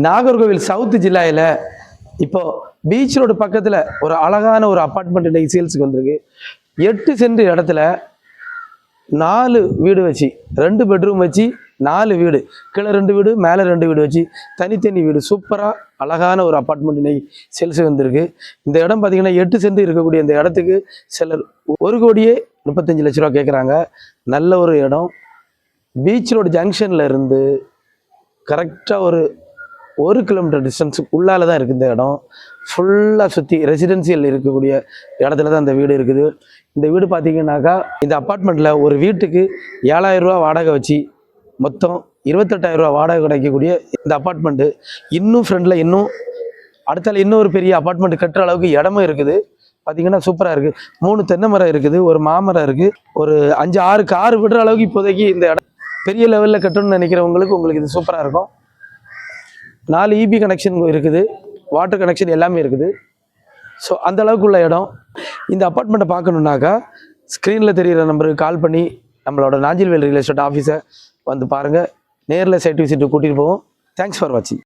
Nagercoil south ஜில்லாவில் இப்போ beach road பக்கத்தில் ஒரு அழகான ஒரு அப்பார்ட்மெண்ட் இன்னைக்கு சேல்ஸுக்கு வந்திருக்கு. 8 சென்ட் இடத்துல 4 வீடு வச்சு 2 பெட்ரூம் வச்சு 4 வீடு, கீழே 2 வீடு மேலே 2 வீடு வச்சு தனித்தனி வீடு, சூப்பராக அழகான ஒரு அப்பார்ட்மெண்ட் இன்னைக்கு சேல்ஸுக்கு வந்திருக்கு. இந்த இடம் பார்த்தீங்கன்னா 8 சென்ட் இருக்கக்கூடிய இந்த இடத்துக்கு சிலர் 1,35,00,000 ரூபா கேட்குறாங்க. நல்ல ஒரு இடம். பீச் ரோடு ஜங்ஷனில் இருந்து கரெக்டாக ஒரு 1 கிலோமீட்டர் டிஸ்டன்ஸுக்கு உள்ளால தான் இருக்குது இந்த இடம். ஃபுல்லாக சுற்றி ரெசிடென்சியல் இருக்கக்கூடிய இடத்துல தான் இந்த வீடு இருக்குது. இந்த வீடு பார்த்தீங்கன்னாக்கா இந்த அப்பார்ட்மெண்ட்டில் ஒரு வீட்டுக்கு 7,000 ரூபா வாடகை வச்சு மொத்தம் 28,000 ரூபா வாடகை கிடைக்கக்கூடிய இந்த அப்பார்ட்மெண்ட்டு இன்னும் ஃப்ரெண்டில் இன்னும் அடுத்தால இன்னொரு பெரிய அப்பார்ட்மெண்ட் கட்டுற அளவுக்கு இடமும் இருக்குது. பார்த்தீங்கன்னா சூப்பராக இருக்குது. 3 தென்னை மரம் இருக்குது, ஒரு மாமரம் இருக்குது, ஒரு 5-6 கார் விடுற அளவுக்கு இப்போதைக்கு இந்த இடம் பெரிய லெவலில் கட்டணும்னு நினைக்கிறவங்களுக்கு உங்களுக்கு இது சூப்பராக இருக்கும். 4 EB கனெக்ஷன் இருக்குது, வாட்டர் கனெக்ஷன் எல்லாமே இருக்குது. ஸோ அந்த அளவுக்கு உள்ள இடம். இந்த அப்பார்ட்மெண்ட்டை பார்க்கணுன்னாக்கா ஸ்க்ரீனில் தெரிகிற நம்பருக்கு கால் பண்ணி நம்மளோட நாஞ்சில்வேல் ரியல் எஸ்டேட் ஆஃபீஸை வந்து பாருங்கள். நேரில் சைட் விசிட்டு கூட்டிகிட்டு போவோம். தேங்க்ஸ் ஃபார் வாட்சிங்.